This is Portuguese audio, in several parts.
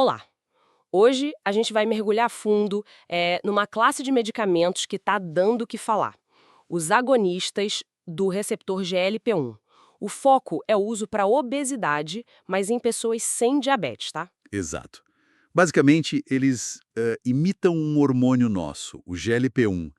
Olá! Hoje a gente vai mergulhar a fundo numa classe de medicamentos que está dando o que falar. Os agonistas do receptor GLP-1. O foco é o uso para obesidade, mas em pessoas sem diabetes, tá? Exato. Basicamente, eles imitam um hormônio nosso, o GLP-1.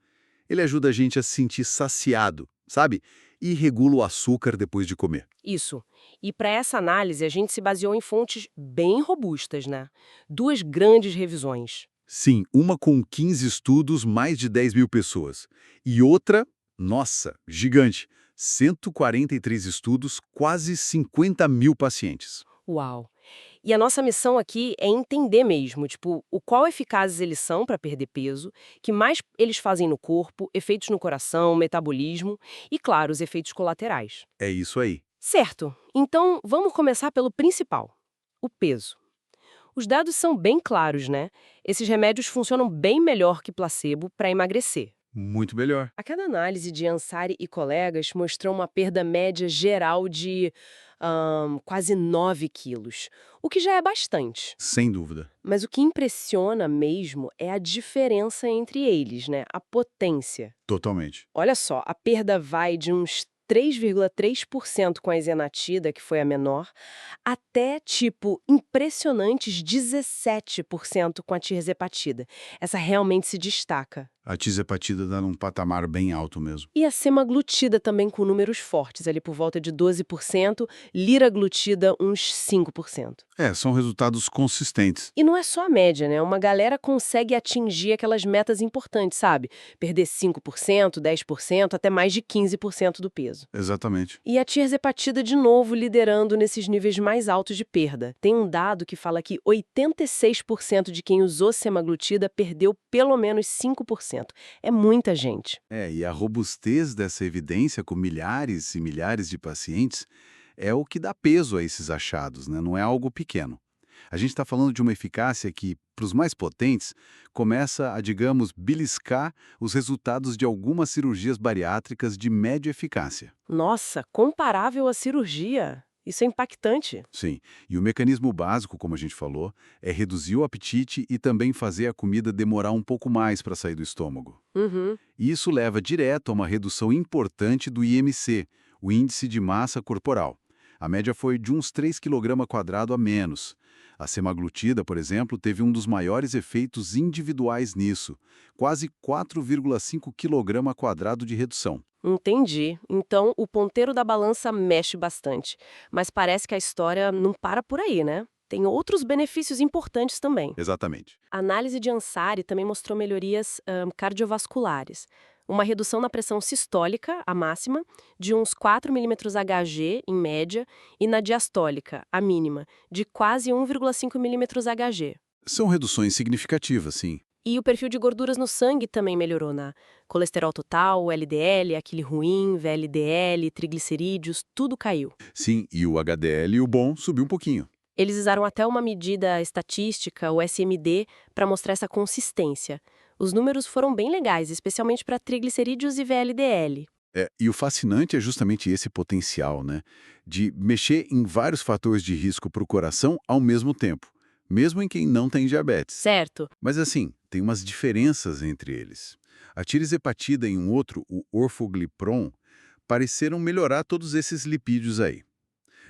Ele ajuda a gente a se sentir saciado, sabe? E regula o açúcar depois de comer. Isso. E para essa análise a gente se baseou em fontes bem robustas, né? Duas grandes revisões. Sim, uma com 15 estudos, mais de 10 mil pessoas. E outra, nossa, gigante, 143 estudos, quase 50 mil pacientes. Uau! E a nossa missão aqui é entender mesmo, tipo, o qual eficazes eles são para perder peso, que mais eles fazem no corpo, efeitos no coração, metabolismo e, claro, os efeitos colaterais. É isso aí. Certo, então vamos começar pelo principal, o peso. Os dados são bem claros, né? Esses remédios funcionam bem melhor que placebo para emagrecer. Muito melhor. A cada análise de Ansari e colegas mostrou uma perda média geral de quase 9 quilos, o que já é bastante. Sem dúvida. Mas o que impressiona mesmo é a diferença entre eles, né? A potência. Totalmente. Olha só, a perda vai de uns 3,3% com a isenatida, que foi a menor, até, tipo, impressionantes 17% com a tirzepatida. Essa realmente se destaca. A tisepatida dá num patamar bem alto mesmo. E a semaglutida também com números fortes, ali por volta de 12%, liraglutida uns 5%. São resultados consistentes. E não é só a média, né? Uma galera consegue atingir aquelas metas importantes, sabe? Perder 5%, 10%, até mais de 15% do peso. Exatamente. E a tirzepatida de novo liderando nesses níveis mais altos de perda. Tem um dado que fala que 86% de quem usou semaglutida perdeu pelo menos 5%. É muita gente. E a robustez dessa evidência com milhares e milhares de pacientes é o que dá peso a esses achados, né? Não é algo pequeno. A gente está falando de uma eficácia que, para os mais potentes, começa a, digamos, beliscar os resultados de algumas cirurgias bariátricas de média eficácia. Nossa, comparável à cirurgia. Isso é impactante. Sim, e o mecanismo básico, como a gente falou, é reduzir o apetite e também fazer a comida demorar um pouco mais para sair do estômago. Uhum. E isso leva direto a uma redução importante do IMC, o índice de massa corporal. A média foi de uns 3 kg² a menos. A semaglutida, por exemplo, teve um dos maiores efeitos individuais nisso, quase 4,5 kg² de redução. Entendi. Então, o ponteiro da balança mexe bastante. Mas parece que a história não para por aí, né? Tem outros benefícios importantes também. Exatamente. A análise de Ansari também mostrou melhorias cardiovasculares. Uma redução na pressão sistólica, a máxima, de uns 4 milímetros Hg, em média, e na diastólica, a mínima, de quase 1,5 milímetros Hg. São reduções significativas, sim. E o perfil de gorduras no sangue também melhorou na colesterol total, LDL, aquele ruim, VLDL, triglicerídeos, tudo caiu. Sim, e o HDL, o bom, subiu um pouquinho. Eles usaram até uma medida estatística, o SMD, para mostrar essa consistência. Os números foram bem legais, especialmente para triglicerídeos e VLDL. E o fascinante é justamente esse potencial, né? De mexer em vários fatores de risco para o coração ao mesmo tempo, mesmo em quem não tem diabetes. Certo? Mas assim, tem umas diferenças entre eles. A tirzepatida e um outro, o orfoglipron, pareceram melhorar todos esses lipídios aí.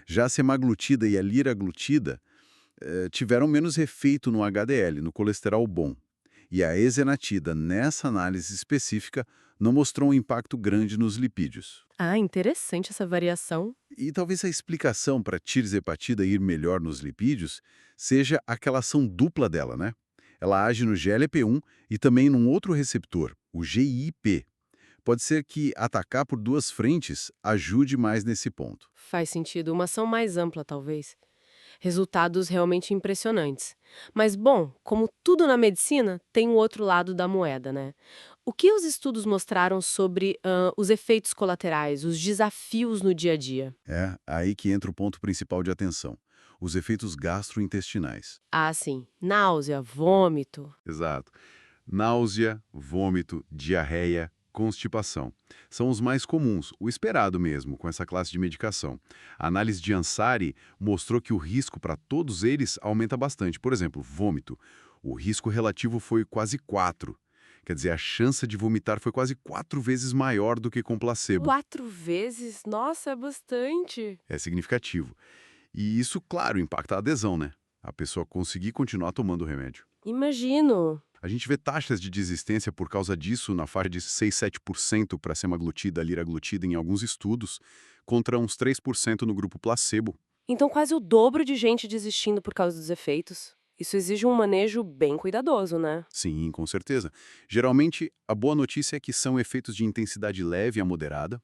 Já a semaglutida e a liraglutida tiveram menos efeito no HDL, no colesterol bom. E a ezenatida, nessa análise específica, não mostrou um impacto grande nos lipídios. Ah, interessante essa variação. E talvez a explicação para a tirzepatida ir melhor nos lipídios seja aquela ação dupla dela, né? Ela age no GLP-1 e também num outro receptor, o GIP. Pode ser que atacar por duas frentes ajude mais nesse ponto. Faz sentido, uma ação mais ampla, talvez. Resultados realmente impressionantes. Mas, bom, como tudo na medicina, tem o outro lado da moeda, né? O que os estudos mostraram sobre os efeitos colaterais, os desafios no dia a dia? É aí que entra o ponto principal de atenção, os efeitos gastrointestinais. Ah, sim. Náusea, vômito. Exato. Náusea, vômito, diarreia, constipação. São os mais comuns, o esperado mesmo, com essa classe de medicação. A análise de Ansari mostrou que o risco para todos eles aumenta bastante. Por exemplo, vômito. O risco relativo foi quase 4. Quer dizer, a chance de vomitar foi quase 4 vezes maior do que com placebo. 4 vezes? Nossa, é bastante. É significativo. E isso, claro, impacta a adesão, né? A pessoa conseguir continuar tomando o remédio. Imagino. A gente vê taxas de desistência por causa disso na faixa de 6, 7% para semaglutida, liraglutida em alguns estudos, contra uns 3% no grupo placebo. Então, quase o dobro de gente desistindo por causa dos efeitos. Isso exige um manejo bem cuidadoso, né? Sim, com certeza. Geralmente, a boa notícia é que são efeitos de intensidade leve a moderada,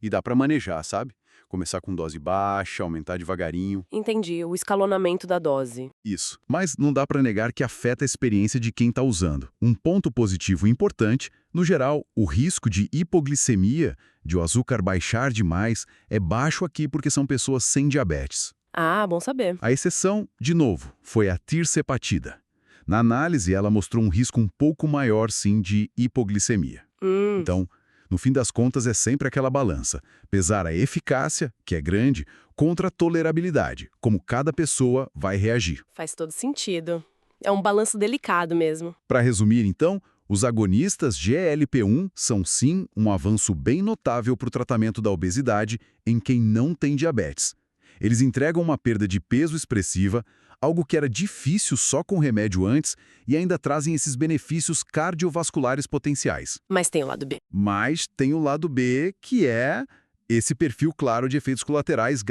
e dá para manejar, sabe? Começar com dose baixa, aumentar devagarinho. Entendi, o escalonamento da dose. Isso. Mas não dá para negar que afeta a experiência de quem está usando. Um ponto positivo importante, no geral, o risco de hipoglicemia, de o açúcar baixar demais, é baixo aqui porque são pessoas sem diabetes. Ah, bom saber. A exceção, de novo, foi a tirzepatida. Na análise, ela mostrou um risco um pouco maior, sim, de hipoglicemia. Hum, Então, no fim das contas, é sempre aquela balança. Pesar a eficácia, que é grande, contra a tolerabilidade, como cada pessoa vai reagir. faz todo sentido. É um balanço delicado mesmo. Para resumir, então, os agonistas GLP-1 são sim um avanço bem notável para o tratamento da obesidade em quem não tem diabetes. Eles entregam uma perda de peso expressiva, algo que era difícil só com remédio antes, e ainda trazem esses benefícios cardiovasculares potenciais. Mas tem o lado B. Mas tem o lado B, que é esse perfil claro de efeitos colaterais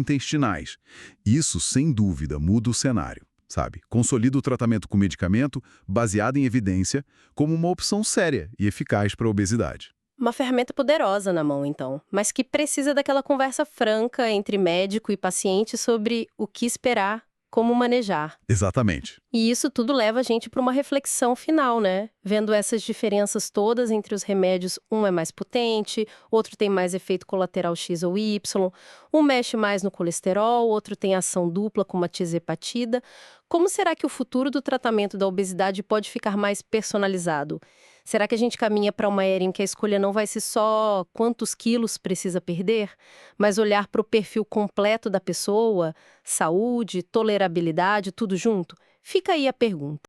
gastrointestinais. Isso, sem dúvida, muda o cenário, sabe? Consolida o tratamento com medicamento, baseado em evidência, como uma opção séria e eficaz para a obesidade. Uma ferramenta poderosa na mão, então, mas que precisa daquela conversa franca entre médico e paciente sobre o que esperar, como manejar. Exatamente. E isso tudo leva a gente para uma reflexão final, né? Vendo essas diferenças todas entre os remédios, um é mais potente, outro tem mais efeito colateral X ou Y, um mexe mais no colesterol, outro tem ação dupla como a tirzepatida. Como será que o futuro do tratamento da obesidade pode ficar mais personalizado? Será que a gente caminha para uma era em que a escolha não vai ser só quantos quilos precisa perder, mas olhar para o perfil completo da pessoa, saúde, tolerabilidade, tudo junto? Fica aí a pergunta.